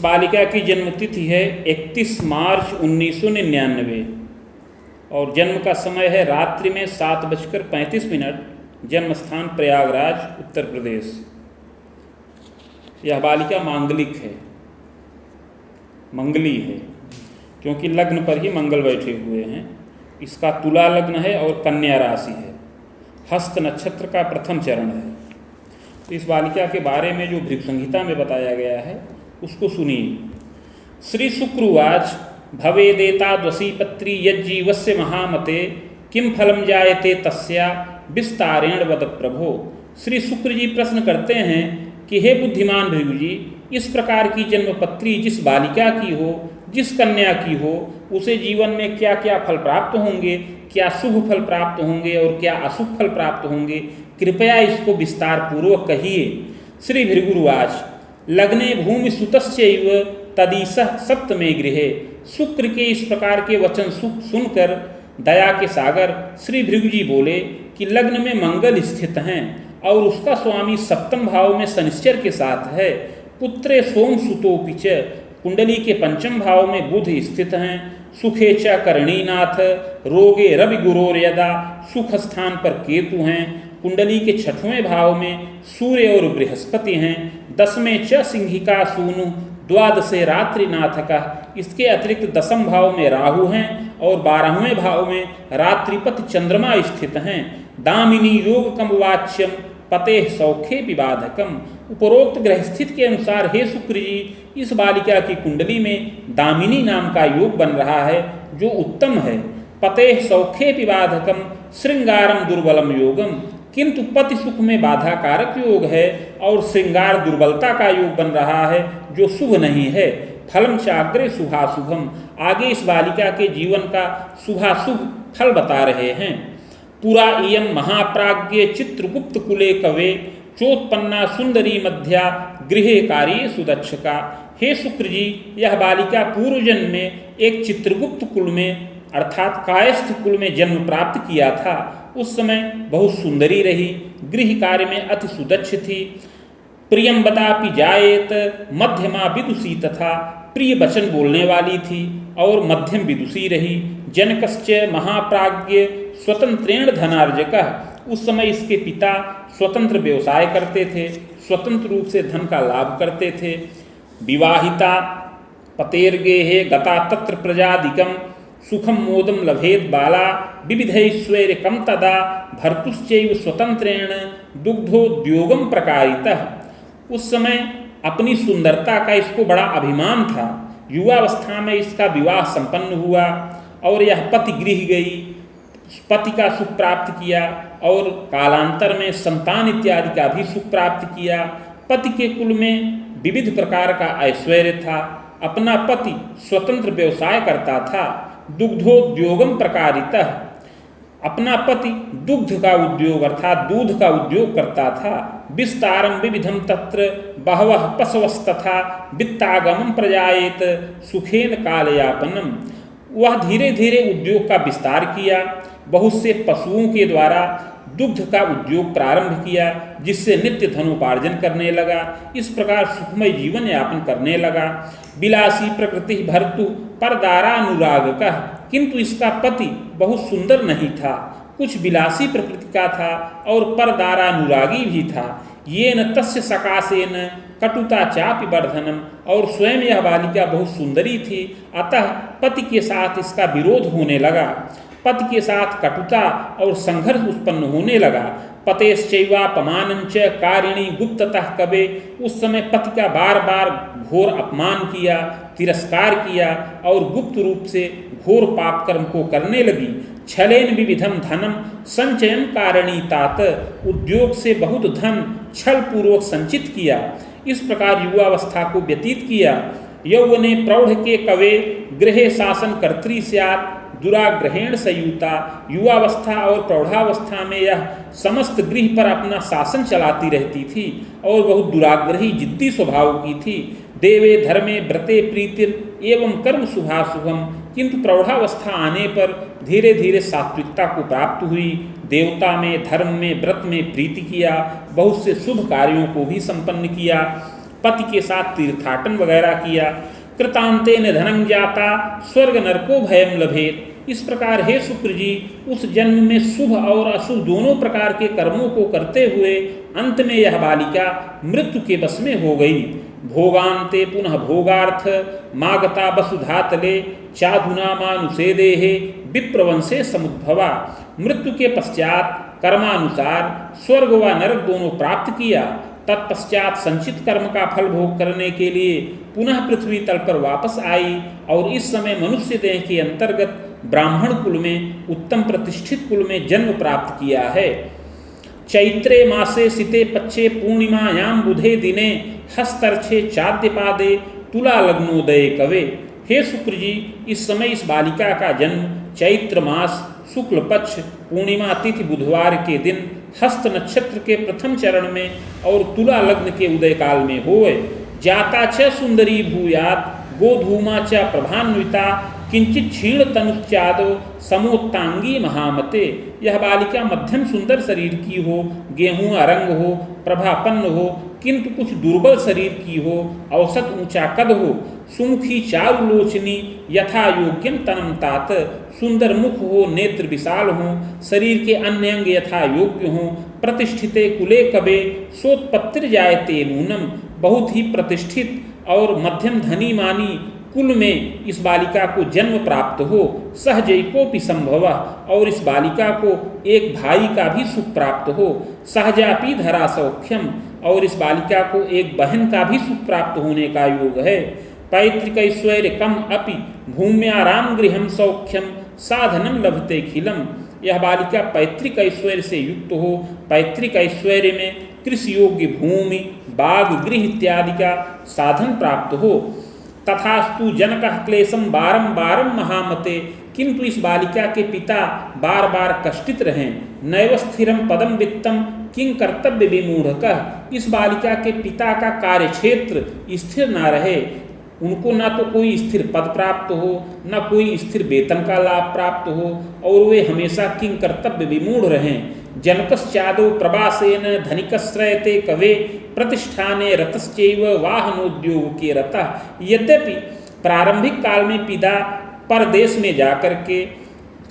बालिका की जन्म तिथि है 31 मार्च 1999 और जन्म का समय है रात्रि में 7:35। जन्म स्थान प्रयागराज, उत्तर प्रदेश। यह बालिका मांगलिक है, मंगली है, क्योंकि लग्न पर ही मंगल बैठे हुए हैं। इसका तुला लग्न है और कन्या राशि है। हस्त नक्षत्र का प्रथम चरण है। तो इस बालिका के बारे में जो भृगु संहिता में बताया गया है उसको सुनिए। श्री शुक्रवाच भवेदेताद्वसी पत्री यज्जीवस्य महामते किम फलम जायते तस्या विस्तारेण वद प्रभो। श्री शुक्र जी प्रश्न करते हैं कि हे बुद्धिमान भृगु जी, इस प्रकार की जन्मपत्री जिस बालिका की हो, जिस कन्या की हो, उसे जीवन में क्या क्या फल प्राप्त होंगे, क्या शुभ फल प्राप्त होंगे और क्या अशुभ फल प्राप्त होंगे, कृपया इसको विस्तार पूर्वक कहिए। श्री भृगुरुवाच लग्ने भूमि सुतश्चैव तदीसः सप्तमे गृहे। शुक्र के इस प्रकार के वचन सुनकर दया के सागर श्री भृगु जी बोले कि लग्न में मंगल स्थित हैं और उसका स्वामी सप्तम भाव में शनिश्चर के साथ है। पुत्रे सोम सुतोपिच, कुंडली के पंचम भाव में बुध स्थित हैं। सुखे च करणीनाथ, रोगे रवि गुरोर्यदा, सुख स्थान पर केतु हैं। कुंडली के छठवें भाव में सूर्य और बृहस्पति हैं। 10वें च सिंहिका सूनु, द्वादशे रात्रिनाथ का। इसके अतिरिक्त 10वें भाव में राहु हैं और 12वें भाव में रात्रिपति चंद्रमा स्थित हैं। दामिनी योगकम वाच्यम पते सौखे विबाधकम। उपरोक्त ग्रह स्थिति के अनुसार हे शुक्र जी, इस बालिका की कुंडली में दामिनी नाम का योग बन रहा है जो उत्तम है। पते सौखे विबाधकम श्रृंगारम दुर्बलम योगम, किंतु पति सुख में बाधा कारक योग है और श्रृंगार दुर्बलता का योग बन रहा है जो शुभ नहीं है। फलम चाग्रे शुभाशुभम, आगे इस बालिका के जीवन का शुभाशुभ फल बता रहे हैं। पुरा इयं महाप्राज्ञे चित्रगुप्त कुले कवे, चोत्पन्ना सुंदरी मध्या गृहे कार्ये सुदक्षका। हे शुक्र जी, यह बालिका पूर्व जन्म में एक चित्रगुप्त कुल में अर्थात कायस्थ कुल में जन्म प्राप्त किया था। उस समय बहुत सुंदरी रही, गृह कार्य में अति सुदक्ष थी। प्रियंबदापि जायेत, मध्यमा विदुषी तथा प्रिय वचन बोलने वाली थी और मध्यम विदुषी रही। जनकश्च महाप्राज्ञ स्वतंत्रेण धनार्जकः, उस समय इसके पिता स्वतंत्र व्यवसाय करते थे, स्वतंत्र रूप से धन का लाभ करते थे। विवाहिता पतेर्गेहे गता तत्र प्रजादिकम, सुखम मोदम लभेद बाला विविधैश्वर्यकम तदा भर्तुश्चैव स्वतंत्रेण दुग्धोद्योगम प्रकारितः। उस समय अपनी सुंदरता का इसको बड़ा अभिमान था। युवावस्था में इसका विवाह संपन्न हुआ और यह पति गृह गई, पति का सुख प्राप्त किया और कालांतर में संतान इत्यादि का भी सुख प्राप्त किया। पति के कुल में विविध प्रकार का ऐश्वर्य था। अपना पति स्वतंत्र व्यवसाय करता था। दुग्धोद्योगम प्रकारितः, अपना पति दुग्ध का उद्योग अर्थात दूध का उद्योग करता था। विस्तारम विविधम तत्र बहवः पशवस्तथा वित्तागमम प्रजायेत सुखेन कालयापनम, वह धीरे धीरे उद्योग का विस्तार किया। बहुत से पशुओं के द्वारा दुग्ध का उद्योग प्रारंभ किया, जिससे नित्य धनोपार्जन करने लगा। इस प्रकार सुखमय जीवन यापन करने लगा। विलासी प्रकृति भर्तु परदारानुराग का, किंतु इसका पति बहुत सुंदर नहीं था, कुछ विलासी प्रकृति का था और परदारानुरागी भी था। ये न तस्य सकाशेन कटुता चापि वर्धनम, और स्वयं यह बालिका बहुत सुंदरी थी, अतः पति के साथ इसका विरोध होने लगा। पति के साथ कटुता और संघर्ष उत्पन्न होने लगा। पतेश्चैवापमानंच कारिणी गुप्ततः कवे, उस समय पति का बार बार घोर अपमान किया, तिरस्कार किया और गुप्त रूप से घोर पाप कर्म को करने लगी। छलेन विविधम धनम संचयन कारिणी तात, उद्योग से बहुत धन छल पूर्वक संचित किया। इस प्रकार युवावस्था को व्यतीत किया। यौवने प्रौढ़ के कवे गृहे शासन कर्त्री स्यात् दुराग्रहेण संयुता, युवावस्था और प्रौढ़ावस्था में यह समस्त गृह पर अपना शासन चलाती रहती थी और बहुत दुराग्रही जिद्दी स्वभाव की थी। देवे धर्मे व्रते प्रीतिर एवं कर्म शुभाशुभम, किंतु प्रौढ़ावस्था आने पर धीरे धीरे सात्विकता को प्राप्त हुई। देवता में, धर्म में, व्रत में प्रीति किया, बहुत से शुभ कार्यों को भी संपन्न किया। पति के साथ तीर्थाटन वगैरह किया। कृतांतेन धनं जाता स्वर्ग नरको भयम लभेत। इस प्रकार हे शुक्र जी, उस जन्म में शुभ और अशुभ दोनों प्रकार के कर्मों को करते हुए अंत में यह बालिका मृत्यु के वश में हो गई। भोगान्ते पुनः भोगार्थ मागता वसुधातले चाधुना मानुषेदेहे विप्रवंशे समुद्भवा। मृत्यु के पश्चात कर्मानुसार स्वर्ग व नरक दोनों प्राप्त किया। तत्पश्चात संचित कर्म का फल भोग करने के लिए पुनः पृथ्वी तल पर वापस आई और इस समय मनुष्य देह के अंतर्गत ब्राह्मण कुल में उत्तम प्रतिष्ठित कुल में जन्म प्राप्त किया है। चैत्रे मासे सिते पच्चे पूर्णिमायाम बुधे दिने हस्तर्छे चाद्यपादे तुला लग्नोदय कवे। हे शुक्र जी, इस समय इस बालिका का जन्म चैत्र मास शुक्ल पक्ष पूर्णिमा तिथि बुधवार के दिन हस्त नक्षत्र के प्रथम चरण में और तुला लग्न के उदय काल में होए। जाता च सुंदरी भूयात गोधूमा च प्रभान्विता किंचित क्षीण तनुचादो समोत्तांगी महामते। यह बालिका मध्यम सुंदर शरीर की हो, गेहूं रंग हो, प्रभापन्न हो, किंतु कुछ दुर्बल शरीर की हो, औसत ऊंचा कद हो, सुमुखी चारुलोचनी यथा योग्यम तनम तात, सुंदर मुख हो, नेत्र विशाल हो, शरीर के अन्य अंग यथा योग्य हो, प्रतिष्ठिते कुले कबे सोत्पत्तिर जायते नूनम। बहुत ही प्रतिष्ठित और मध्यम धनी मानी कुल में इस बालिका को जन्म प्राप्त हो। सहजैकोपि संभव, और इस बालिका को एक भाई का भी सुख प्राप्त हो। सहजापि धरा सौख्यम, और इस बालिका को एक बहन का भी सुख प्राप्त होने का योग है। पैतृक ऐश्वर्य कम अपि भूम्याराम गृहम सौख्यम साधनम लभते खिलम। यह बालिका पैतृक ऐश्वर्य से युक्त हो, पैतृक ऐश्वर्य में कृषि योग्य भूमि, बाग, गृह इत्यादि का साधन प्राप्त हो। तथास्तु जनकः क्लेशम बारंबारम महामते, किंतु इस बालिका के पिता बार बार कष्टित रहें। नैव स्थिरम पदम वित्तम किं कर्तव्य विमूढ़कः। इस बालिका के पिता का कार्यक्षेत्र स्थिर न रहे, उनको ना तो कोई स्थिर पद प्राप्त हो, न कोई स्थिर वेतन का लाभ प्राप्त हो, और वे हमेशा किं कर्तव्य विमूढ़ रहें। जनकश्चादो प्रवासेन धनिकश्रयते कवे प्रतिष्ठाने रतश्चैव वाहनोद्योग के रतः। यद्यपि प्रारंभिक काल में पिता परदेश में जाकर के,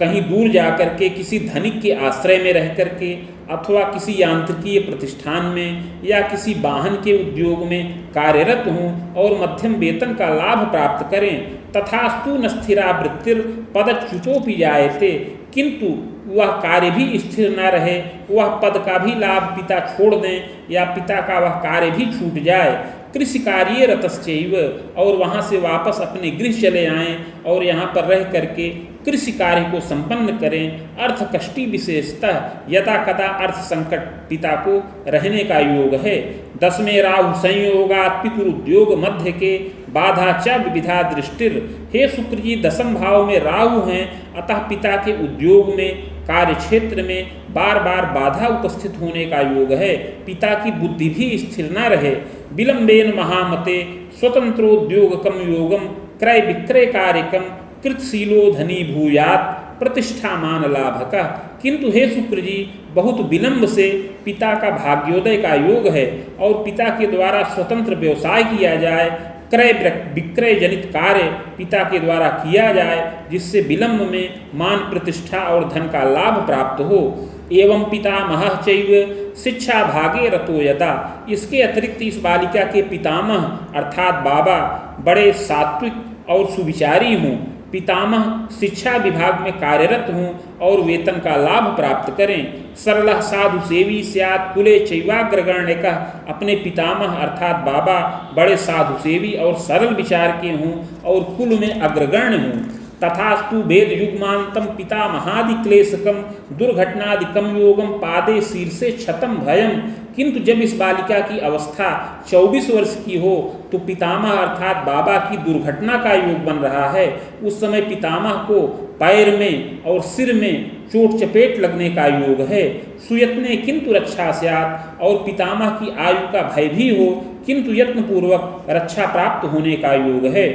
कहीं दूर जाकर के, किसी धनिक के आश्रय में रह करके, अथवा किसी यांत्रिकीय प्रतिष्ठान में या किसी वाहन के उद्योग में कार्यरत हों और मध्यम वेतन का लाभ प्राप्त करें। तथास्तु न स्थिरा वृत्तिर पदच्युतोपि जायते, किंतु वह कार्य भी स्थिर न रहे, वह पद का भी लाभ पिता छोड़ दें या पिता का वह कार्य भी छूट जाए। कृषि कार्य रतश्चैव, और वहाँ से वापस अपने गृह चले आएँ और यहाँ पर रह करके कृषि कार्य को संपन्न करें। अर्थ कष्टि विशेषतः यदा कदा अर्थ संकट पिता को रहने का योग है। 10वें राहु संयोगात पितुरुद्योग मध्य के बाधा च विविधा दृष्टिर। हे शुक्र जी, 10वें भाव में राहु हैं, अतः पिता के उद्योग में, कार्य क्षेत्र में बार बार बाधा उपस्थित होने का योग है। पिता की बुद्धि भी स्थिर न रहे। विलंबेन महामते स्वतंत्रोद्योगकम योगम क्रय विक्रय कार्यकम कृतशीलो धनी भूयात प्रतिष्ठामान लाभका। किंतु हे शुक्र जी, बहुत विलंब से पिता का भाग्योदय का योग है और पिता के द्वारा स्वतंत्र व्यवसाय किया जाए, क्रय विक्रय जनित कार्य पिता के द्वारा किया जाए, जिससे विलंब में मान प्रतिष्ठा और धन का लाभ प्राप्त हो। एवं पितामहः चैव शिक्षा भागे रतो यदा। इसके अतिरिक्त इस बालिका के पितामह अर्थात बाबा बड़े सात्विक और सुविचारी हों, पितामह शिक्षा विभाग में कार्यरत हों और वेतन का लाभ प्राप्त करें। सरलः साधु सेवी स्यात् कुले चैवाग्रगण्यकः। अपने पितामह अर्थात बाबा बड़े साधु सेवी और सरल विचार के हों और कुल में अग्रगण्य हों। तथास्तु वेद युग्मांतम पितामहादि क्लेशकम दुर्घटनादिकम योगम पादे शीर्षे क्षतम भयम। किंतु जब इस बालिका की अवस्था 24 वर्ष की हो तो पितामह अर्थात बाबा की दुर्घटना का योग बन रहा है। उस समय पितामह को पैर में और सिर में चोट चपेट लगने का योग है। सुयत्ने किंतु रक्षा स्यात्, और पितामह की आयु का भय भी हो किंतु यत्नपूर्वक रक्षा प्राप्त होने का योग है।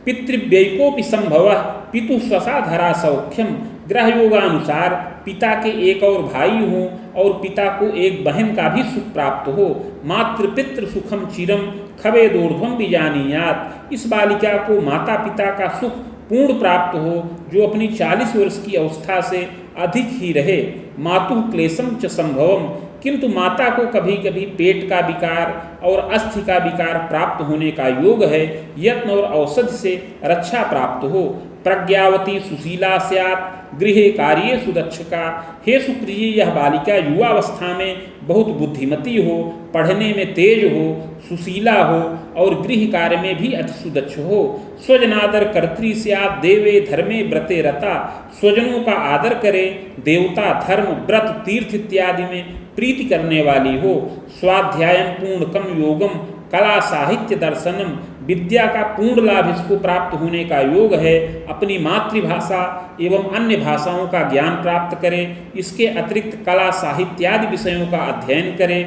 पितृव्ययकोपि संभव पितु स्वसाधरा सौख्यम। ग्रह योगानुसार पिता के एक और भाई हों और पिता को एक बहन का भी सुख प्राप्त हो। मातृपितृ सुखम चिरम खवेदोर्ध्वम बीजानीयात। इस बालिका को माता पिता का सुख पूर्ण प्राप्त हो जो अपनी 40 वर्ष की अवस्था से अधिक ही रहे। मातु क्लेशम च संभवम, किंतु माता को कभी कभी पेट का विकार और अस्थि का विकार प्राप्त होने का योग है। यत्न और औषध से रक्षा प्राप्त हो। प्रज्ञावती सुशीला स्यात् गृहे कार्ये सुदक्षका। हे शुक्र जी, यह बालिका युवावस्था में बहुत बुद्धिमती हो, पढ़ने में तेज हो, सुशीला हो और गृह कार्य में भी अति सुदक्ष हो। स्वजनादर कर्त्री स्यात् देवे धर्मे व्रते रता। स्वजनों का आदर करे, देवता धर्म व्रत तीर्थ इत्यादि में प्रीति करने वाली हो। स्वाध्यायम पूर्णकम योगम कला साहित्य दर्शनम। विद्या का पूर्ण लाभ इसको प्राप्त होने का योग है। अपनी मातृभाषा एवं अन्य भाषाओं का ज्ञान प्राप्त करे। इसके अतिरिक्त कला साहित्यादि विषयों का अध्ययन करे।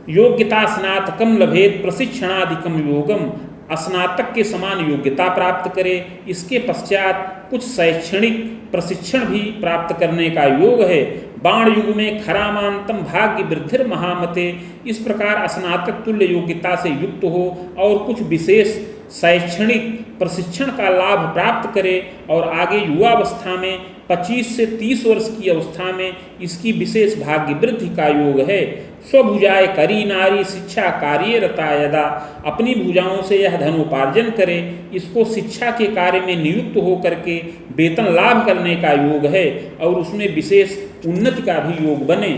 योग्यता स्नातकम लभेत प्रशिक्षणादिकम योगम। स्नातक के समान योग्यता प्राप्त करे। इसके पश्चात कुछ शैक्षणिक प्रशिक्षण भी प्राप्त करने का योग है। बाण युग में खरामांतम भाग्य वृद्धिर महामते। इस प्रकार स्नातक तुल्य योग्यता से युक्त हो और कुछ विशेष शैक्षणिक प्रशिक्षण का लाभ प्राप्त करे और आगे युवावस्था में 25 से 30 वर्ष की अवस्था में इसकी विशेष भाग्य वृद्धि का योग है। स्वभुजाए करी नारी शिक्षा कार्य रता यदा। अपनी भुजाओं से यह धनोपार्जन करे। इसको शिक्षा के कार्य में नियुक्त हो करके वेतन लाभ करने का योग है और उसमें विशेष उन्नति का भी योग बने।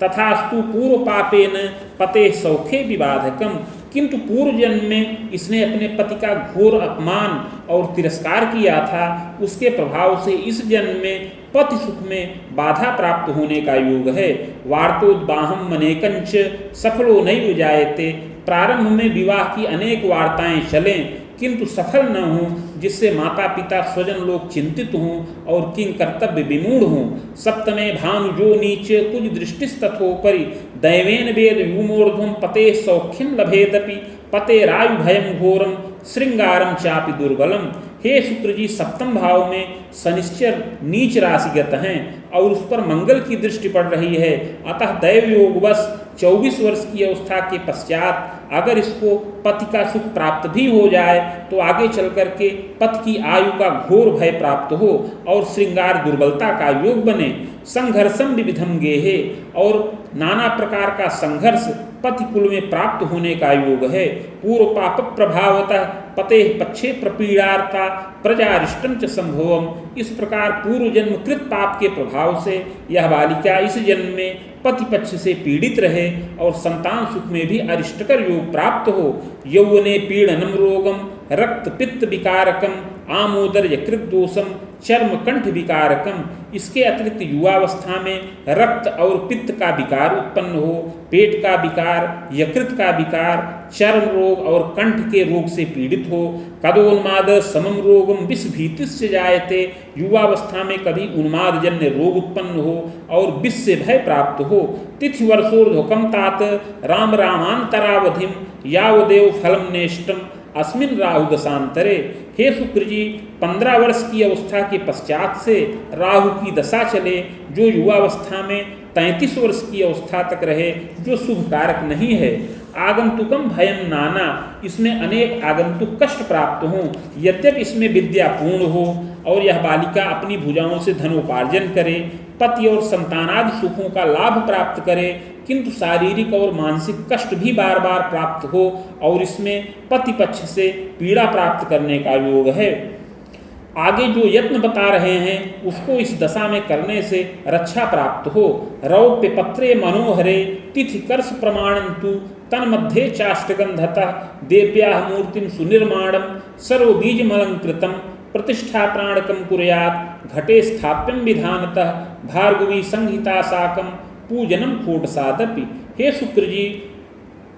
तथास्तु पूर्व पापेन पते सौखे विबाधकम। किंतु पूर्व जन्म में इसने अपने पति का घोर अपमान और तिरस्कार किया था। उसके प्रभाव से इस जन्म में पति सुख में बाधा प्राप्त होने का योग है। वार्तोद्बाहम मनेकंच सफलो नहीं जायते। प्रारंभ में विवाह की अनेक वार्ताएं चलें किंतु सफल न हों, जिससे माता पिता स्वजन लोग चिंतित हों और किंग कर्तव्य विमूढ़ हों। सप्तमे भानुजो नीच कुछ दृष्टिस्तथोपरि दैवेन वेद युमोर्ध्वं पते सौख्यम लभेदपि पते रायु भयम घोरम श्रृंगारम चापि दुर्बलम। हे शुक्र जी, सप्तम भाव में शनिश्चर नीच राशिगत हैं और उस पर मंगल की दृष्टि पड़ रही है। अतः दैव योगवश 24 वर्ष की अवस्था के पश्चात अगर इसको पति का सुख प्राप्त भी हो जाए तो आगे चल करके पति की आयु का घोर भय प्राप्त हो और श्रृंगार दुर्बलता का योग बने। संघर्षम विविधम गेहे, और नाना प्रकार का संघर्ष पति कुल में प्राप्त होने का योग है। पूर्व पाप प्रभावतः पते पक्षे प्रपीड़ार्ता प्रजारिष्टम च संभवम। इस प्रकार पूर्व जन्म कृत पाप के प्रभाव से यह बालिका इस जन्म में पति पक्ष से पीड़ित रहे और संतान सुख में भी अरिष्टकर योग प्राप्त हो। यौवने पीड़नम रोगम रक्त पित्त विकारकम आमोदर यकृत दोषम चर्म कंठ विकारकम। इसके अतिरिक्त युवावस्था में रक्त और पित्त का विकार उत्पन्न हो, पेट का विकार, यकृत का विकार, चर्म रोग और कंठ के रोग से पीड़ित हो। कदोन्माद समम रोगम विष भीतिस्य जायते। युवावस्था में कभी उन्माद जन्य रोग उत्पन्न हो और विष से भय प्राप्त हो। तिथि वर्षोर्ध्वकम तात राम रामांतरावधिम यावदेव फलम नेष्टम अस्मिन राहु दशांतरे। हे शुक्र जी, 15 वर्ष की अवस्था के पश्चात से राहु की दशा चले जो युवावस्था में 33 वर्ष की अवस्था तक रहे, जो शुभ कारक नहीं है। आगंतुकम भयम नाना, इसमें अनेक आगंतुक कष्ट प्राप्त हों। यद्यपि इसमें विद्या पूर्ण हो और यह बालिका अपनी भुजाओं से धनोपार्जन करे, पति और संतानादि सुखों का लाभ प्राप्त करे, किंतु शारीरिक और मानसिक कष्ट भी बार बार प्राप्त हो और इसमें पति पक्ष से पीड़ा प्राप्त करने का योग है। आगे जो यत्न बता रहे हैं उसको इस दशा में करने से रक्षा प्राप्त हो। रौप्य पत्रे मनोहरे तिथि कर्ष प्रमाणंतु तन्मध्ये चाष्टगंधतः देव्याः मूर्तिम सुनिर्माणम सर्वबीजमलंकृतम प्रतिष्ठा प्राणकम कुर्यात् घटे स्थाप्यम विधानतः भार्गवी संहिता साकम पूजनम फोटसादपि। हे शुक्र जी,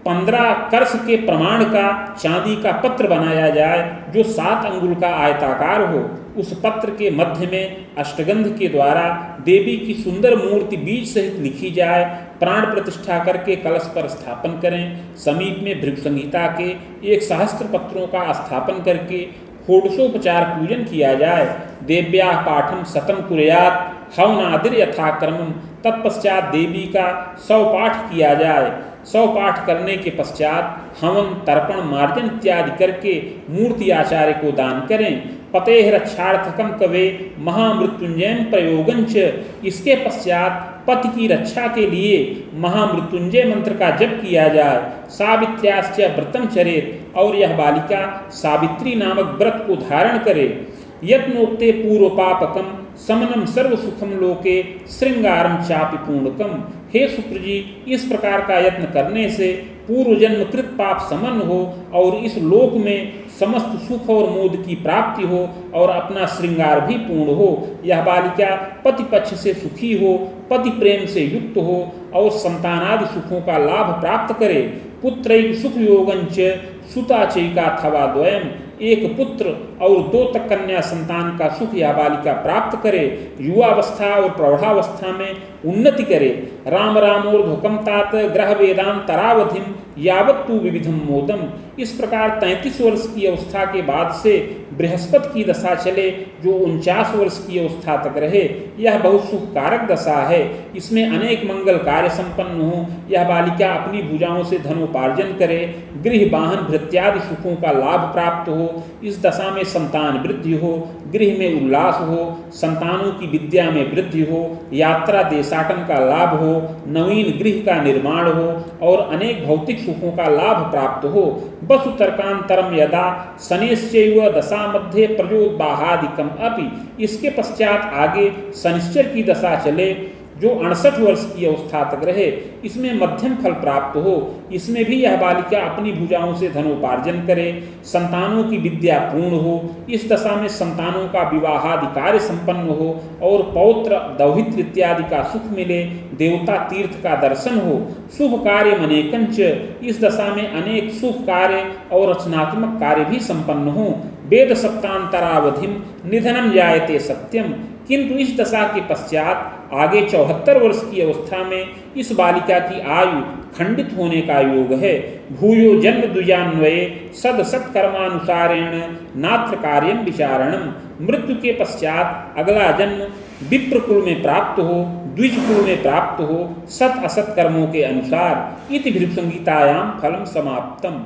15 कर्ष के प्रमाण का चांदी का पत्र बनाया जाए जो 7 अंगुल का आयताकार हो। उस पत्र के मध्य में अष्टगंध के द्वारा देवी की सुंदर मूर्ति बीज सहित लिखी जाए। प्राण प्रतिष्ठा करके कलश पर स्थापन करें। समीप में भृगु संहिता के 1 सहस्त्र पत्रों का स्थापन करके षोडशोपचार पूजन किया जाए। देव्या पाठम शतम कुर्यात् हवनादिर यथाक्रमम। तत्पश्चात देवी का 100 पाठ किया जाए। 100 पाठ करने के पश्चात हवन, तर्पण, मार्जन इत्यादि करके मूर्ति आचार्य को दान करें। पतेह रक्षार्थकम कवे महामृत्युंजय प्रयोगंच। इसके पश्चात पति की रक्षा के लिए महामृत्युंजय मंत्र का जप किया जाए। सावित्र्याश्च व्रतम चरेत। और यह बालिका सावित्री नामक व्रत को धारण करे। यत्नोक्ते पूर्व पापकम समनम सर्व सुखम लोके श्रृंगारम चापि पूर्णकम। हे शुक्र जी, इस प्रकार का यत्न करने से पूर्व जन्म कृत पाप समन हो और इस लोक में समस्त सुख और मोद की प्राप्ति हो और अपना श्रृंगार भी पूर्ण हो। यह बालिका पति पक्ष से सुखी हो, पति प्रेम से युक्त हो और संतानादि सुखों का लाभ प्राप्त करे। पुत्रैक सुख योगंच सुता चैका अथवा द्वयम। एक पुत्र और 2 तक कन्या संतान का सुख यह बालिका प्राप्त करे। युवावस्था और प्रौढ़ावस्था में उन्नति करे। राम रामोर्ध्वकम तात ग्रह वेदांतरावधिम यावत तु विविधम मोदम। इस प्रकार 33 वर्ष की अवस्था के बाद से बृहस्पति की दशा चले जो 49 वर्ष की अवस्था तक रहे। यह बहुत सुखकारक दशा है। इसमें अनेक मंगल कार्य संपन्न हो। यह बालिका अपनी भुजाओं से धनोपार्जन करे, गृह वाहन भृत्यादि सुखों का लाभ प्राप्त हो। इस दशा में संतान वृद्धि हो, गृह में उल्लास हो, संतानों की विद्या में वृद्धि हो, यात्रा देशाटन का लाभ हो, नवीन गृह का निर्माण हो और अनेक भौतिक सुखों का लाभ प्राप्त हो। वसु तर्कांतरम यदा शनिश्चैव दशा मध्य प्रजोद्बाहादिकम अपि। इसके पश्चात आगे शनिश्चर की दशा चले जो 68 वर्ष की अवस्था तक रहे। इसमें मध्यम फल प्राप्त हो। इसमें भी यह बालिका अपनी भुजाओं से धनोपार्जन करे, संतानों की विद्या पूर्ण हो। इस दशा में संतानों का विवाहादि कार्य संपन्न हो और पौत्र दौहित्र इत्यादि का सुख मिले, देवता तीर्थ का दर्शन हो। शुभ कार्य मनेकंच। इस दशा में अनेक शुभ कार्य और रचनात्मक कार्य भी संपन्न हो। वेद सप्तांतरावधिम निधनम जायते सत्यम। किंतु इस दशा के पश्चात आगे 74 वर्ष की अवस्था में इस बालिका की आयु खंडित होने का योग है। भूयो जन्म द्विजान्वये सद सत्कर्मानुसारेण नात्र कार्यम विचारणम। मृत्यु के पश्चात अगला जन्म विप्र कुल में प्राप्त हो, द्विज कुल में प्राप्त हो, सत असत कर्मों के अनुसार। इति भृगुसंहितायां फलम समाप्तम।